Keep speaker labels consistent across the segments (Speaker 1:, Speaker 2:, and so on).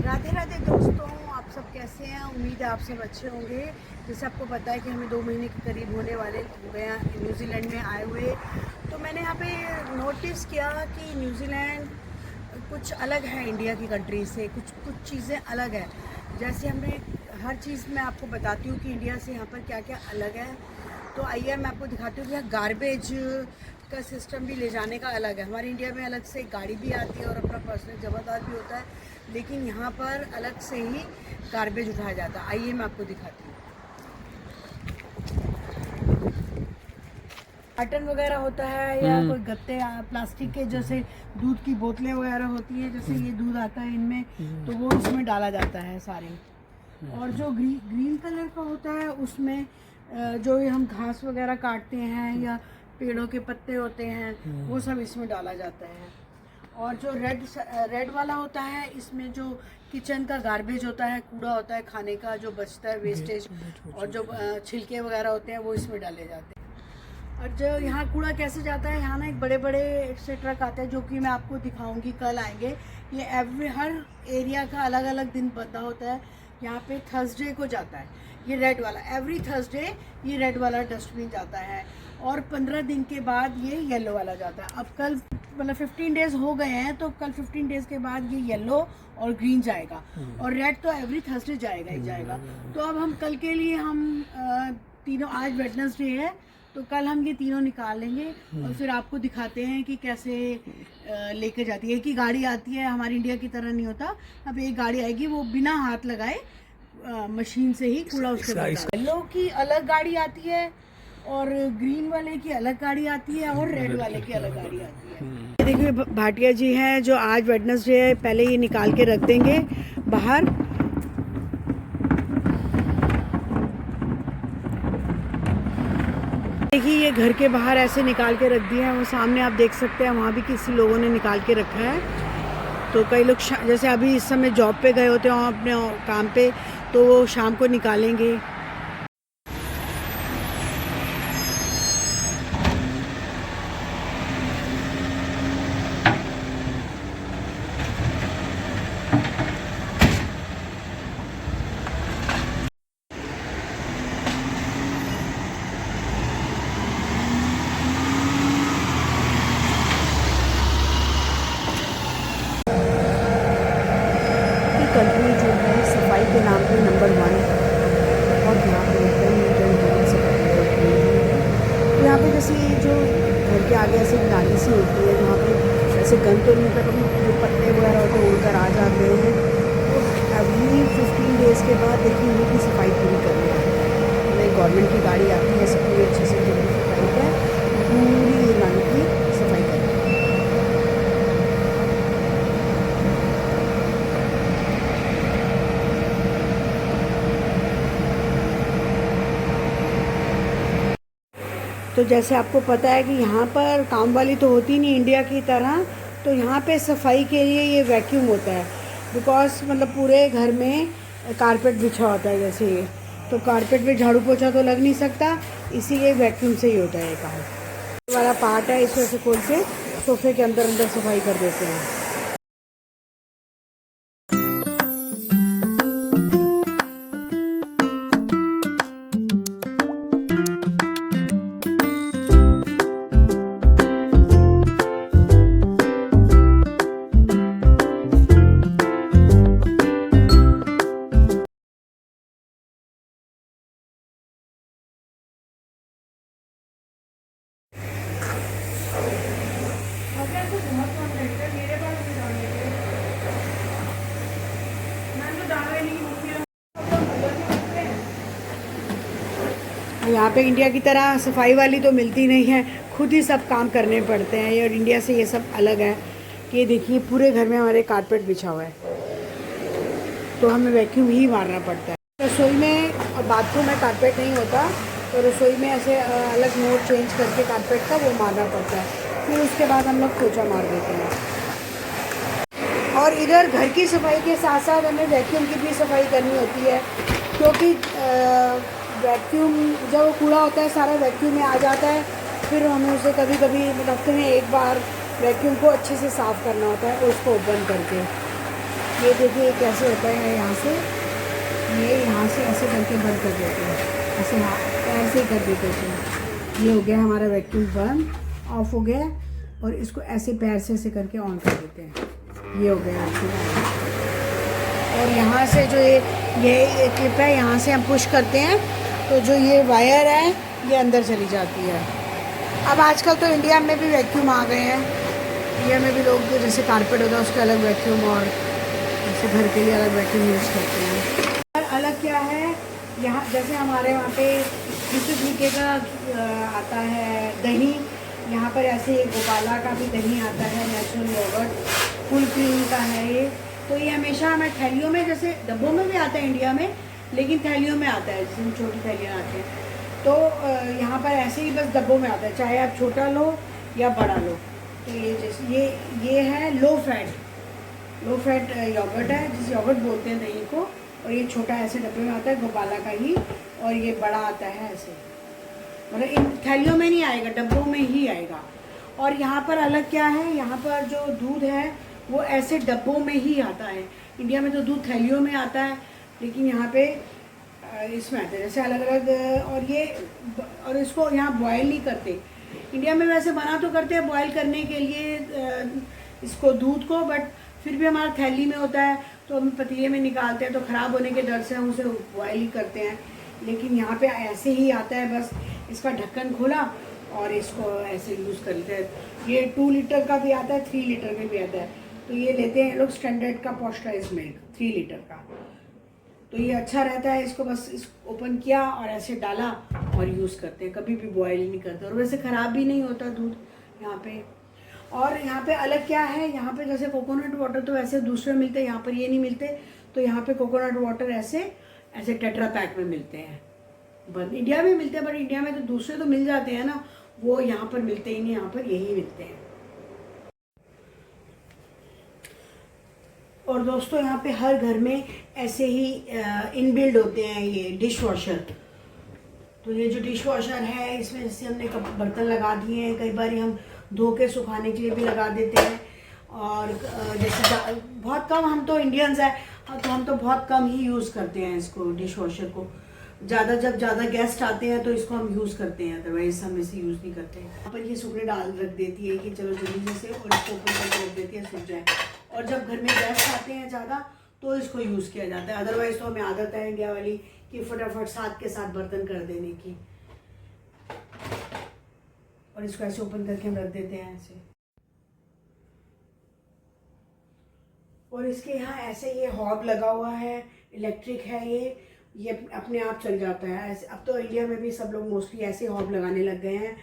Speaker 1: राधे राधे दोस्तों, आप सब कैसे हैं। उम्मीद है आप सब अच्छे होंगे। जैसे आपको पता है कि हमें 2 महीने के करीब होने वाले हो गए हैं न्यूजीलैंड में आए हुए। तो मैंने यहाँ पे नोटिस किया कि न्यूजीलैंड कुछ अलग है इंडिया की कंट्री से। कुछ कुछ चीज़ें अलग है। जैसे हमने हर चीज़ मैं आपको बताती हूँ कि इंडिया से यहाँ पर क्या क्या अलग है। तो आइए मैं आपको दिखाती हूँ कि यहाँ गार्बेज का सिस्टम भी ले जाने का अलग है। हमारे इंडिया में अलग से गाड़ी भी आती है और अपना पर्सनल जमादार भी होता है, लेकिन यहाँ पर अलग से ही गार्बेज उठाया जाता है। आइए मैं आपको दिखाती हूँ। कार्टन वगैरह होता है या कोई गत्ते प्लास्टिक के, जैसे दूध की बोतलें वगैरह होती है, जैसे ये दूध आता है इनमें, तो वो इसमें डाला जाता है सारे। और जो ग्रीन कलर का होता है उसमें जो हम घास वगैरह काटते हैं या पेड़ों के पत्ते होते हैं वो सब इसमें डाला जाता है। और जो रेड वाला होता है, इसमें जो किचन का गार्बेज होता है, कूड़ा होता है खाने का जो बचता है, वेस्टेज, और जो छिलके वगैरह होते हैं वो इसमें डाले जाते हैं। और जो यहाँ कूड़ा कैसे जाता है, यहाँ ना एक बड़े बड़े से ट्रक आते हैं जो कि मैं आपको दिखाऊंगी, कल आएंगे। ये हर एरिया का अलग अलग दिन पता होता है। यहाँ पे थर्सडे को जाता है ये रेड वाला, एवरी थर्सडे ये रेड वाला डस्टबिन जाता है। और 15 दिन के बाद ये येलो वाला जाता है। अब कल मतलब 15 डेज हो गए हैं, तो कल 15 डेज के बाद ये येलो और ग्रीन जाएगा, और रेड तो एवरी थर्सडे जाएगा ही जाएगा। तो अब हम कल के लिए तीनों, आज वेडनेसडे है तो कल हम ये तीनों निकाल लेंगे और फिर आपको दिखाते हैं कि कैसे लेके जाती है। एक ही गाड़ी आती है, हमारी इंडिया की तरह नहीं होता। अब एक गाड़ी आएगी, वो बिना हाथ लगाए मशीन से ही कूड़ा उसके बाद। येलो की अलग गाड़ी आती है और ग्रीन वाले की अलग गाड़ी आती है और रेड वाले की अलग गाड़ी आती है। ये देखिए भाटिया जी हैं जो आज वेडनेसडे है, पहले ये निकाल के रख देंगे बाहर। देखिए ये घर के बाहर ऐसे निकाल के रख दिए हैं। वो सामने आप देख सकते हैं, वहाँ भी किसी लोगों ने निकाल के रखा है। तो कई लोग जैसे अभी इस समय जॉब पे गए होते हैं अपने काम पे, तो वो शाम को निकालेंगे। कंट्री जो है सफाई के नाम पे नंबर 1 और यहाँ पे यहाँ पे जैसे जो घर के आगे ऐसे नाली सी होती है, जहाँ पे ऐसे गंद तो नहीं होता, कभी जो पत्ते वगैरह होते हैं उड़कर आ जाते हैं। तो अभी 15 डेज़ के बाद देखिए इनकी सफाई पूरी करनी है। गवर्नमेंट की गाड़ी आती है, सब पूरी अच्छे से पूरी सफाई है, पूरी नाली की सफाई करनी है। तो जैसे आपको पता है कि यहाँ पर काम वाली तो होती नहीं इंडिया की तरह, तो यहाँ पे सफाई के लिए ये वैक्यूम होता है। बिकॉज मतलब पूरे घर में कारपेट बिछा होता है जैसे ये, तो कारपेट पे झाड़ू पोछा तो लग नहीं सकता, इसीलिए वैक्यूम से ही होता है ये काम। ये वाला पार्ट है, इसमें से खोल के सोफे के अंदर अंदर सफाई कर देते हैं। यहाँ पे इंडिया की तरह सफाई वाली तो मिलती नहीं है, खुद ही सब काम करने पड़ते हैं। और इंडिया से ये सब अलग है कि देखिए पूरे घर में हमारे कारपेट बिछा हुआ है, तो हमें वैक्यूम ही मारना पड़ता है। रसोई में और बाथरूम में कारपेट नहीं होता, तो रसोई में ऐसे अलग मोड चेंज करके कारपेट का वो मारना पड़ता है, फिर उसके बाद हम लोग पोछा मार देते हैं। और इधर घर की सफाई के साथ साथ हमें वैक्यूम की भी सफाई करनी होती है, क्योंकि वैक्यूम जब कूड़ा होता है सारा वैक्यूम में आ जाता है, फिर हमें उसे कभी कभी हफ्ते में एक बार वैक्यूम को अच्छे से साफ़ करना होता है, उसको ओपन करके। ये देखिए कैसे होता है यहाँ से, ये यहाँ से ऐसे करके बंद कर देते हैं, ऐसे ऐसे ही कर देते हैं। ये हो गया हमारा वैक्यूम बंद, ऑफ हो गया। और इसको ऐसे पैर से ऐसे करके ऑन कर देते हैं। ये हो गया और यहाँ से जो ये क्लिप है, यहाँ से हम पुश करते हैं तो जो ये वायर है ये अंदर चली जाती है। अब आजकल तो इंडिया में भी वैक्यूम आ गए हैं। इंडिया में भी लोग जैसे कारपेट होता है उसका अलग वैक्यूम और जैसे घर के लिए अलग वैक्यूम यूज़ करते हैं। और अलग क्या है यहाँ, जैसे हमारे वहाँ पे दूसरे तरीके का आता है दही, यहाँ पर ऐसे गोपाला का भी दही आता है, नेचुरल योगर्ट, फुल क्रीम का है ये। तो ये हमेशा हमें थैलियों में, जैसे डब्बों में भी आता है इंडिया में, लेकिन थैलियों में आता है, जिसमें छोटी थैलियाँ आती हैं। तो यहाँ पर ऐसे ही बस डब्बों में आता है, चाहे आप छोटा लो या बड़ा लो। तो ये जैसे ये है लो फैट योगर्ट है, जिस योगर्ट बोलते हैं दही को। और ये छोटा ऐसे डब्बे में आता है गोपाला का ही, और ये बड़ा आता है ऐसे, मतलब इन थैलियों में नहीं आएगा, डब्बों में ही आएगा। और यहाँ पर अलग क्या है, यहाँ पर जो दूध है वो ऐसे डब्बों में ही आता है। इंडिया में तो दूध थैलियों में आता है, लेकिन यहाँ पे इसमें आता है जैसे अलग अलग। और इसको यहाँ बॉयल नहीं करते। इंडिया में वैसे बना तो करते हैं बॉयल करने के लिए इसको दूध को, बट फिर भी हमारा थैली में होता है तो हम पतीले में निकालते हैं, तो ख़राब होने के डर से हम उसे बॉयल ही करते हैं। लेकिन यहाँ पे ऐसे ही आता है, बस इसका ढक्कन खोला और इसको ऐसे यूज़ कर लेते हैं। ये 2 लीटर का भी आता है, 3 लीटर का भी आता है। तो ये लेते हैं लोग स्टैंडर्ड का पॉस्चराइज्ड मिल्क 3 लीटर का। तो ये अच्छा रहता है, इसको बस ओपन किया और ऐसे डाला और यूज़ करते हैं, कभी भी बॉयल नहीं करते। और वैसे ख़राब भी नहीं होता दूध यहाँ पे। और यहाँ पे अलग क्या है, यहाँ पे जैसे कोकोनट वाटर तो ऐसे दूसरे मिलते हैं, यहाँ पर ये नहीं मिलते। तो यहाँ पे कोकोनट वाटर ऐसे टेट्रा पैक में मिलते हैं। बट इंडिया में मिलते हैं, बट इंडिया में तो दूसरे तो मिल जाते हैं ना, वो यहाँ पर मिलते ही नहीं, यहाँ पर यही मिलते हैं। और दोस्तों यहाँ पे हर घर में ऐसे ही इनबिल्ड होते हैं ये डिश वॉशर। तो ये जो डिश वॉशर है, इसमें जैसे हमने बर्तन लगा दिए हैं, कई बार हम धो के सुखाने के लिए भी लगा देते हैं। और जैसे बहुत कम, हम तो इंडियंस हैं तो हम तो बहुत कम ही यूज़ करते हैं इसको, डिश वॉशर को। जब ज़्यादा गेस्ट आते हैं तो इसको हम यूज़ करते हैं, अदरवाइज हम इसे यूज़ नहीं करते हैं। यहाँ पर ये सूखने डाल रख देती है कि चलो जल्दी से, और इसको ऊपर करके रख देती है सूख जाए। और जब घर में गेस्ट आते हैं ज़्यादा तो इसको यूज़ किया जाता है, अदरवाइज तो हमें आदत है इंडिया वाली कि फटाफट साथ के साथ बर्तन कर देने की। और इसको ऐसे ओपन करके हम रख देते हैं ऐसे। और इसके यहाँ ऐसे ये हॉब लगा हुआ है, इलेक्ट्रिक है ये अपने आप चल जाता है ऐसे। अब तो इंडिया में भी सब लोग मोस्टली ऐसे हॉब लगाने लग गए हैं।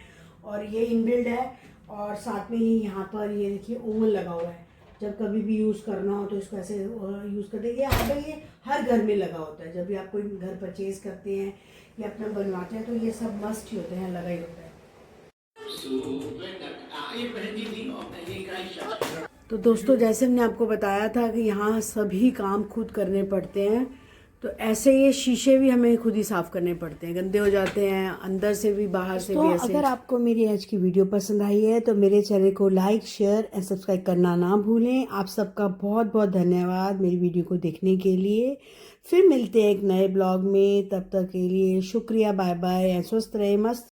Speaker 1: और ये इनबिल्ड है, और साथ में ही यहाँ पर ये देखिए ओवन लगा हुआ है। जब कभी भी यूज़ करना हो तो इसको ऐसे यूज़ करते हैं। ये हर घर में लगा होता है, जब भी आप कोई घर परचेज करते हैं या अपना बनवाते हैं तो ये सब मस्ट ही होते हैं, लगा ही होता है। तो दोस्तों जैसे हमने आपको बताया था कि यहाँ सभी काम खुद करने पड़ते हैं, तो ऐसे ये शीशे भी हमें खुद ही साफ़ करने पड़ते हैं, गंदे हो जाते हैं अंदर से भी बाहर से भी ऐसे। अगर आपको मेरी आज की वीडियो पसंद आई है तो मेरे चैनल को लाइक, शेयर एंड सब्सक्राइब करना ना भूलें। आप सबका बहुत बहुत धन्यवाद मेरी वीडियो को देखने के लिए। फिर मिलते हैं एक नए ब्लॉग में, तब तक के लिए शुक्रिया, बाय बाय, स्वस्थ रहे, मस्त